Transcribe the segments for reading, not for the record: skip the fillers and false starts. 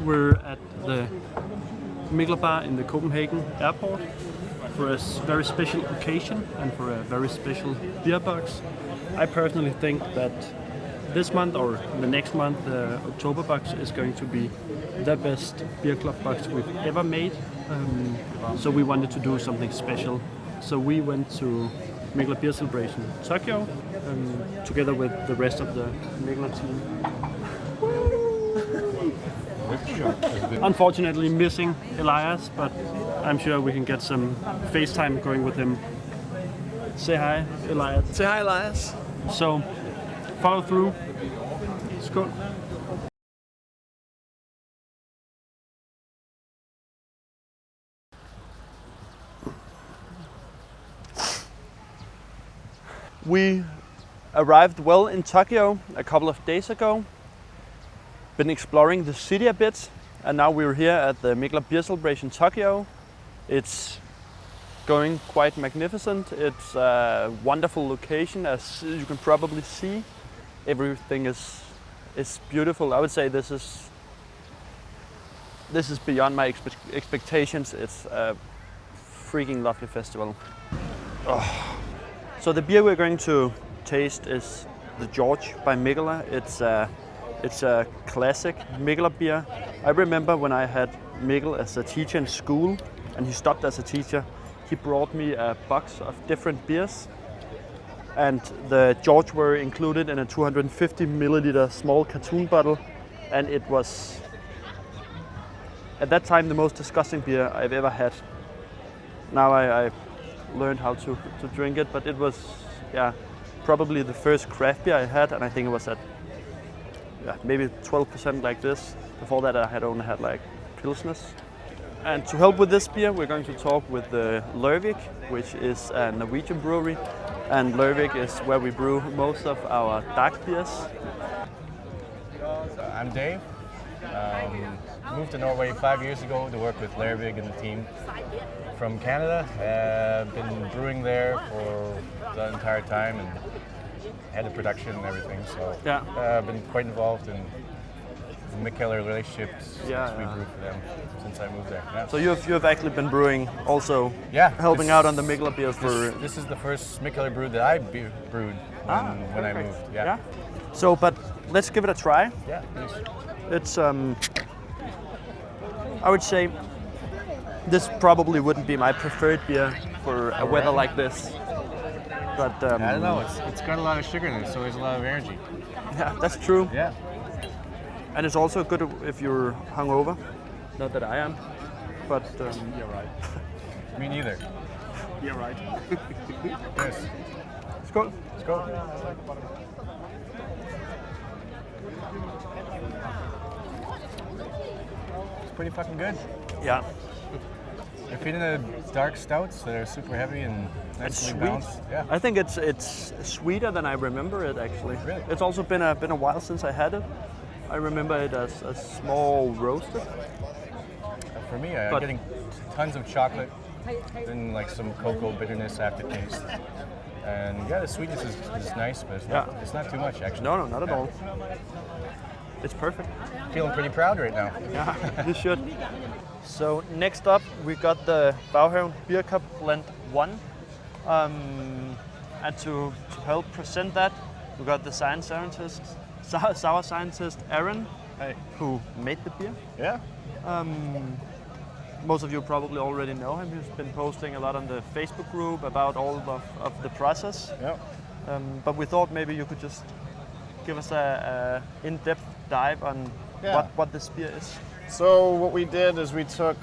we're at the Mikkeller bar in the Copenhagen airport for a very special occasion and for a very special beer box. I personally think that this month or the next month, the October box is going to be the best beer club box we've ever made. So we wanted to do something special. So we went to Mikkeller Beer Celebration Tokyo together with the rest of the Mikkeller team. Unfortunately missing Elias, but I'm sure we can get some FaceTime going with him. Say hi, Elias. Say hi, Elias. So, follow through. Skål. We arrived well in Tokyo a couple of days ago. Been exploring the city a bit, and now we're here at the Mikkeller Beer Celebration Tokyo. It's going quite magnificent. It's a wonderful location, as you can probably see. Everything is beautiful. I would say this is beyond my expectations. It's a freaking lovely festival. Oh. So the beer we're going to taste is the George by Mikkeller. It's a classic Mikkeller beer. I remember when I had Mikkel as a teacher in school, and he stopped as a teacher. He brought me a box of different beers, and the George were included in a 250 milliliter small cartoon bottle, and it was at that time the most disgusting beer I've ever had. Now I learned how to drink it, but it was probably the first craft beer I had, and I think it was at maybe 12% like this. Before that I had only had like Pilsners. And to help with this beer, we're going to talk with Larvik, which is a Norwegian brewery. And Larvik is where we brew most of our dark beers. I'm Dave. Moved to Norway 5 years ago to work with Larvik and the team from Canada. Been brewing there for the entire time and head of production and everything. So been quite involved in the Mikkeller relationships since we brew for them since I moved there. Yeah. So you have actually been brewing also, helping out on the Mikkeller beers for... This is the first Mikkeller brew that I brewed when I moved. Yeah. So, but let's give it a try. Yeah, please. It's I would say this probably wouldn't be my preferred beer for a weather like this. But I don't know. It's got a lot of sugar in it, so there's a lot of energy. Yeah, that's true. Yeah. And it's also good if you're hungover. Not that I am, but you're right. Me neither. You're right. Yes. Skål. Skål. It's pretty fucking good. Yeah. You're feeding the dark stouts that are super heavy and nicely balanced. Yeah. I think it's sweeter than I remember it actually. Really? It's also been a while since I had it. I remember it as a small roasted. For me, I'm getting tons of chocolate and like some cocoa bitterness aftertaste. And the sweetness is nice, but it's not too much actually. No, not at all. It's perfect. Feeling pretty proud right now. Yeah, you should. So next up, we got the Bauhaven Beer Cup Blend 1. And to help present that, we got the sour scientist Aaron, who made the beer. Yeah. Most of you probably already know him. He's been posting a lot on the Facebook group about all of the process. Yeah. But we thought maybe you could just give us a in-depth dive on what this beer is. So what we did is we took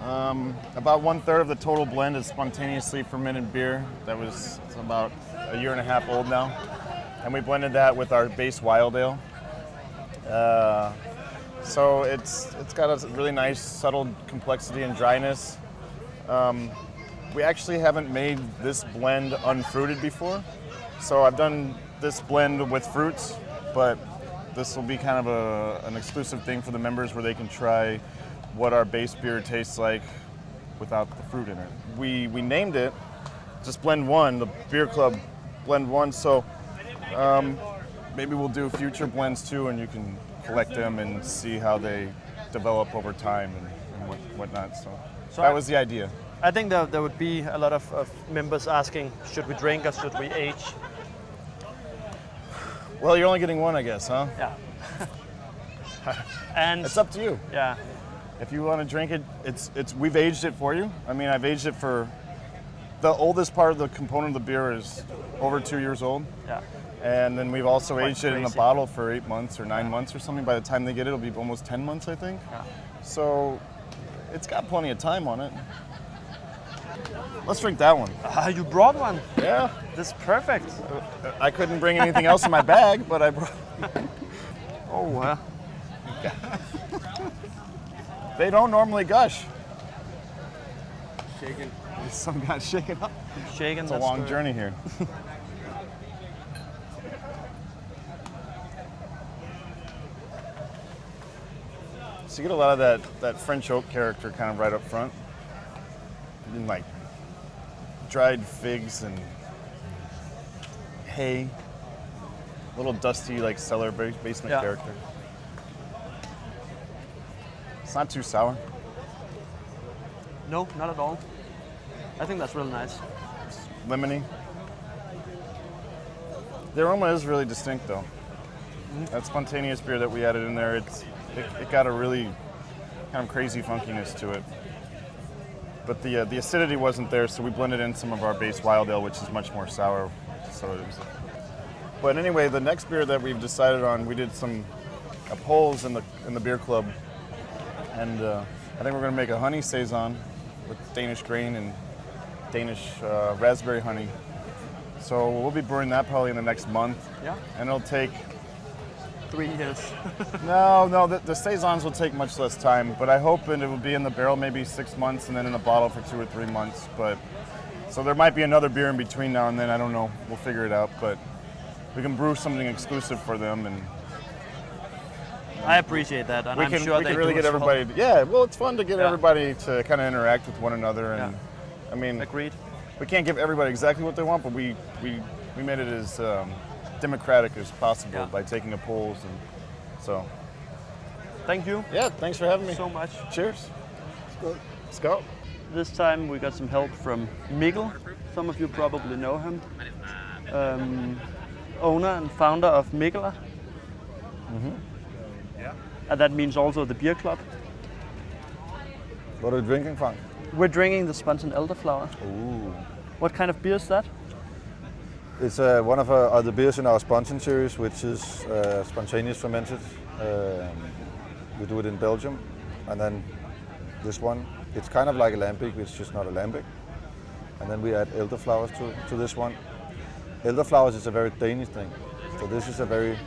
about 1/3 of the total blend is spontaneously fermented beer that was about a year and a half old now, and we blended that with our base wild ale. So it's got a really nice subtle complexity and dryness. We actually haven't made this blend unfruited before, so I've done this blend with fruits, but this will be kind of an exclusive thing for the members where they can try what our base beer tastes like without the fruit in it. We named it just Blend 1, the Beer Club Blend 1, so maybe we'll do future blends too, and you can collect them and see how they develop over time and whatnot. So So that was the idea. I think there would be a lot of members asking, should we drink or should we age? Well, you're only getting one, I guess, huh? Yeah. And It's up to you. yeah, If you want to drink it, we've aged it for you. I mean, I've aged it for the oldest part of the component of the beer is over 2 years old. yeah. And then we've also aged it in a crazy. bottle for 8 months or 9 months or something. By the time they get it, it'll be almost 10 months, I think. Yeah. So it's got plenty of time on it. Let's drink that one. You brought one. Yeah. This is perfect. I couldn't bring anything else in my bag, but I brought. Oh, wow. They don't normally gush. Shaking. Some got shaken up. Shaken. It's a long journey here. So you get a lot of that French oak character kind of right up front. And like dried figs and hay. A little dusty like cellar basement Yeah. character. It's not too sour. No, not at all. I think that's really nice. Lemony. The aroma is really distinct though. That spontaneous beer that we added in there, it got a really kind of crazy funkiness to it. But the acidity wasn't there, so we blended in some of our base wild ale, which is much more sour. So it was. But anyway, the next beer that we've decided on, we did some polls in the beer club, and I think we're going to make a honey saison with Danish grain and Danish raspberry honey. So we'll be brewing that probably in the next month. Yeah. And it'll take 3 years. No, the saisons will take much less time, but I hope it will be in the barrel maybe 6 months and then in the bottle for 2 or 3 months. But so there might be another beer in between now and then. I don't know. We'll figure it out. But we can brew something exclusive for them, and I appreciate that, and we I'm can sure we they can really do get as well. everybody. Yeah, well, it's fun to get Yeah. everybody to kind of interact with one another, and Yeah. I mean, Agreed. we can't give everybody exactly what they want, but we made it as democratic as possible Yeah. by taking the polls, and so Thank you yeah, thanks for having me. so much. Cheers. Let's go. This time we got some help from Mikkeller. Some of you probably know him. Owner and founder of Mikkeller. And that means also the beer club. What are you drinking, Frank? We're drinking the Spontan Elderflower. Ooh. What kind of beer is that? It's one of the beers in our Spontan series, which is spontaneous fermented. We do it in Belgium. And then this one, it's kind of like a lambic, it's just not a lambic. And then we add elderflowers to this one. Elderflowers is a very Danish thing. So this is a very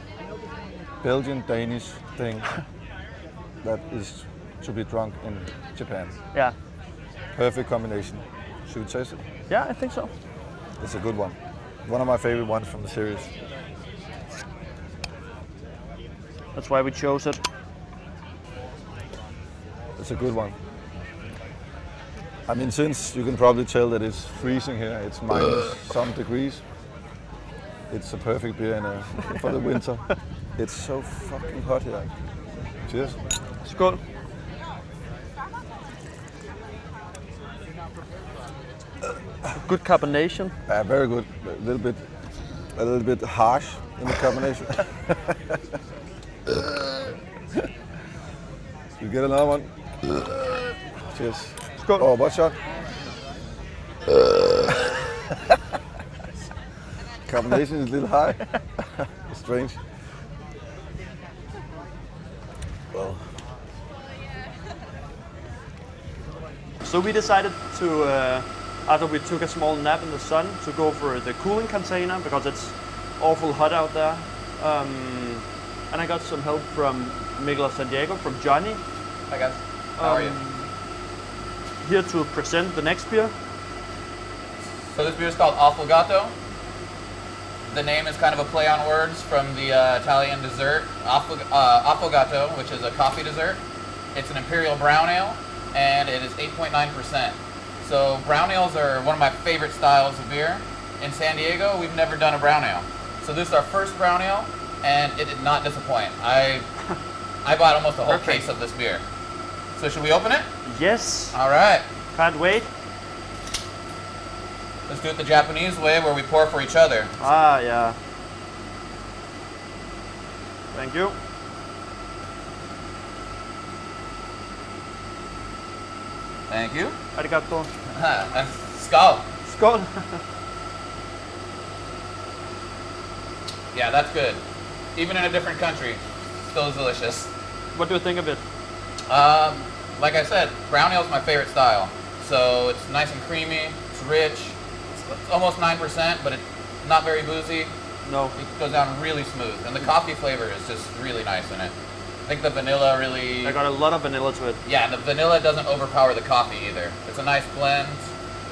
Belgian-Danish thing that is to be drunk in Japan. Yeah. Perfect combination. Should we taste it? Yeah, I think so. It's a good one. One of my favorite ones from the series. That's why we chose it. It's a good one. I mean, since you can probably tell that it's freezing here, it's minus some degrees. It's a perfect beer for the winter. It's so fucking hot here. Cheers. Skål. Good carbonation. Very good. A little bit harsh in the combination. You get another one. Cheers. Skål. Oh, what shot? Combination is a little high. Strange. Well, So we decided to, after we took a small nap in the sun, to go for the cooling container because it's awful hot out there. And I got some help from Mikkeller San Diego, from Johnny, Hi guys, how are you? here to present the next beer. So this beer is called Affogato. The name is kind of a play on words from the Italian dessert Affogato, which is a coffee dessert. It's an Imperial brown ale, and it is 8.9%. So brown ales are one of my favorite styles of beer. In San Diego, we've never done a brown ale. So this is our first brown ale, and it did not disappoint. I bought almost a whole Perfect. case of this beer. So should we open it? Yes. All right. Can't wait. Let's do it the Japanese way where we pour for each other. Ah, yeah. Thank you. Thank you. Arigato. Skull. Skål. Yeah, that's good. Even in a different country, still delicious. What do you think of it? Like I said, brown ale is my favorite style. So it's nice and creamy, it's rich, it's almost 9%, but it's not very boozy. No. It goes down really smooth, and the coffee flavor is just really nice in it. I think the vanilla really... I got a lot of vanilla to it. Yeah, and the vanilla doesn't overpower the coffee either. It's a nice blend.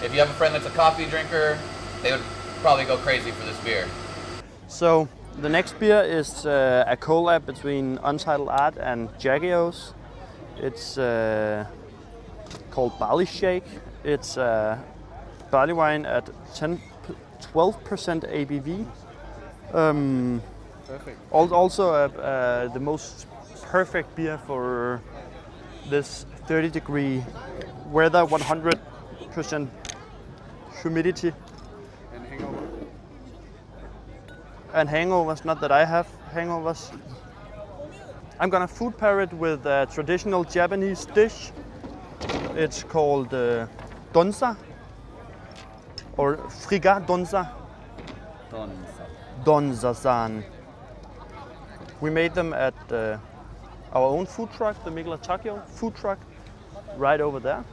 If you have a friend that's a coffee drinker, they would probably go crazy for this beer. So the next beer is a collab between Untitled Art and Jagios. It's called Barley Shake. It's barley wine at 12% ABV. Perfect. Also the most perfect beer for this 30-degree weather, 100% humidity. And hangovers, not that I have hangovers. I'm gonna food pair it with a traditional Japanese dish. It's called donsa, or friga donsa. Donsa-san. We made them at our own food truck, the Mikkeller Tokyo food truck, right over there.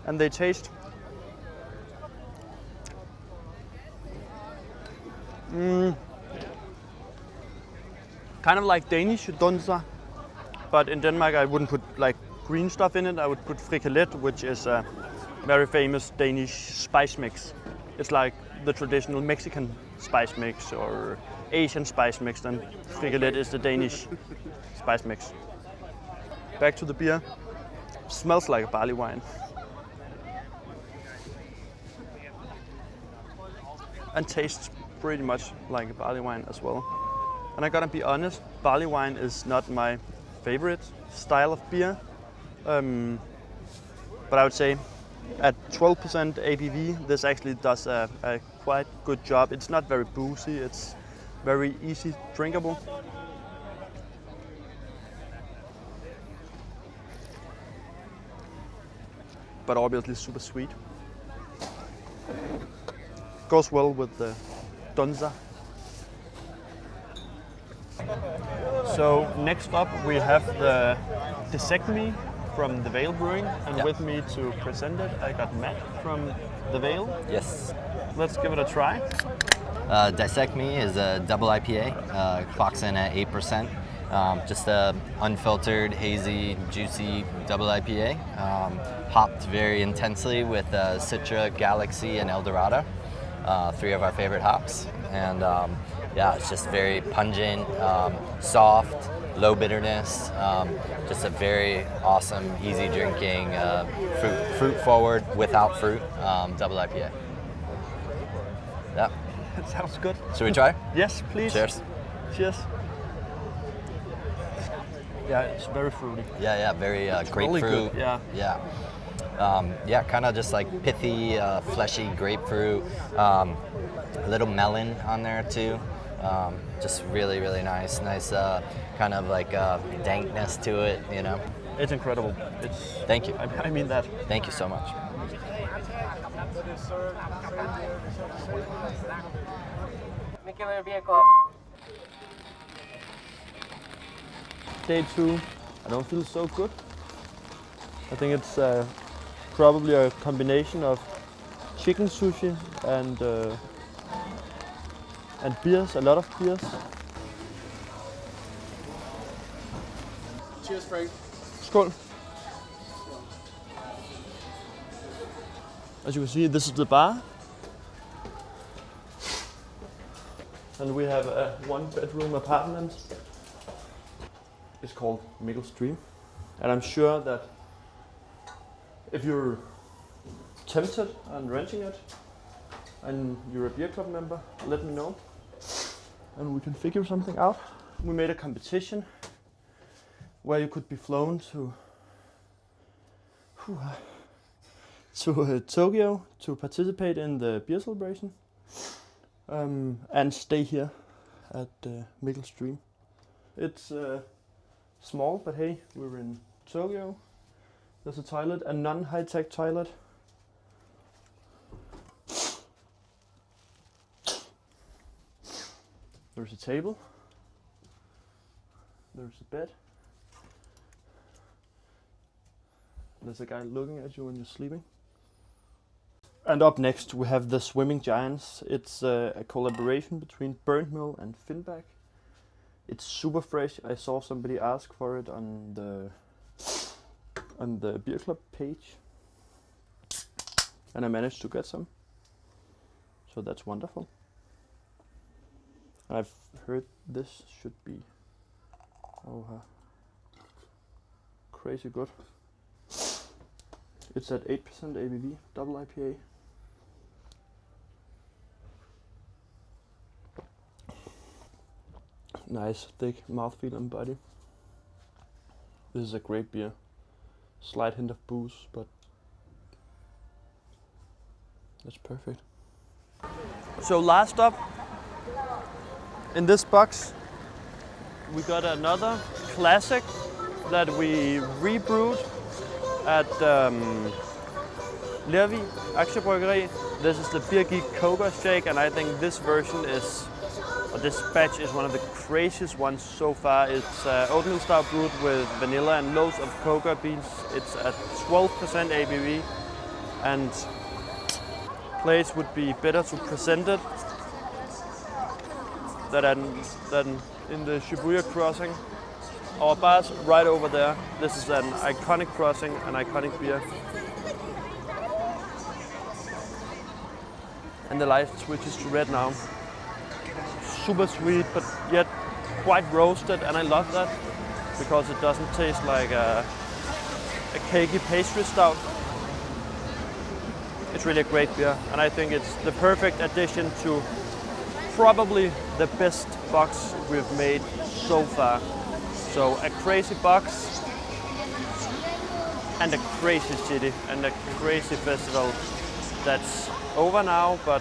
And they taste kind of like Danish donsa, but in Denmark I wouldn't put like green stuff in it. I would put frikalet, which is a very famous Danish spice mix. It's like the traditional Mexican spice mix or Asian spice mix, and frikalet is the Danish spice mix. Back to the beer. Smells like a barley wine. And tastes pretty much like a barley wine as well. And I gotta be honest, barley wine is not my favorite style of beer. But I would say at 12% ABV, this actually does a quite good job. It's not very boozy, it's very easy drinkable. But obviously super sweet. Goes well with the donsa. So next up we have the Discectomy from the Vale Brewing, and with me to present it I got Matt from the Vale. Yes. Let's give it a try. Discectomy is a double IPA, clocks in at 8%. Just a unfiltered, hazy, juicy double IPA. Hopped very intensely with Citra, Galaxy, and Eldorado, three of our favorite hops. And yeah, it's just very pungent, soft, low bitterness. Just a very awesome, easy drinking, fruit forward without fruit double IPA. Yeah. That sounds good. Should we try? Yes, please. Cheers. Cheers. Yeah, it's very fruity. Yeah, very Really grapefruit. good, yeah. Yeah, kind of just like pithy, fleshy grapefruit. A little melon on there too. Just really, really nice. Nice kind of like dankness to it, you know. It's incredible. Thank you. I mean that. Thank you so much. Mikkeller Beer Club. Day 2. I don't feel so good. I think it's probably a combination of chicken sushi and beers, a lot of beers. Cheers, Frank. Skål. As you can see, this is the bar. And we have a 1-bedroom apartment. It's called Mikkel Stream. And I'm sure that if you're tempted on renting it and you're a beer club member, let me know and we can figure something out. we made a competition where you could be flown to Tokyo to participate in the beer celebration and stay here at Mikkeller Stream. It's small, but hey, we're in Tokyo. There's a toilet, a non-high-tech toilet. There's a table. There's a bed. There's a guy looking at you when you're sleeping. And up next we have the Swimming Giants. It's a collaboration between Burnt Mill and Finback. It's super fresh. I saw somebody ask for it on the beer club page, and I managed to get some. So that's wonderful. I've heard this should be crazy good. It's at 8% ABV, double IPA. Nice, thick mouthfeel and body. This is a great beer. Slight hint of booze, but that's perfect. So last up, in this box, we got another classic that we rebrewed at Larvik Aktiebryggeri. This is the Beer Geek Cobra shake, and I think this version is, or this batch is one of the craziest ones so far. It's oatmeal stout brewed with vanilla and loads of cocoa beans. It's at 12% ABV, and place would be better to present it than in the Shibuya crossing. Our bar's right over there. This is an iconic crossing, an iconic beer. And the light switches to red now. Super sweet, but yet quite roasted, and I love that because it doesn't taste like a cakey pastry stout. It's really a great beer, and I think it's the perfect addition to probably the best box we've made so far. So a crazy box and a crazy city and a crazy festival that's over now, but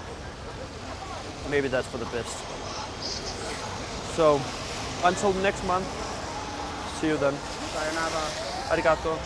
maybe that's for the best. So until next month, see you then. Sayonara. Arigato.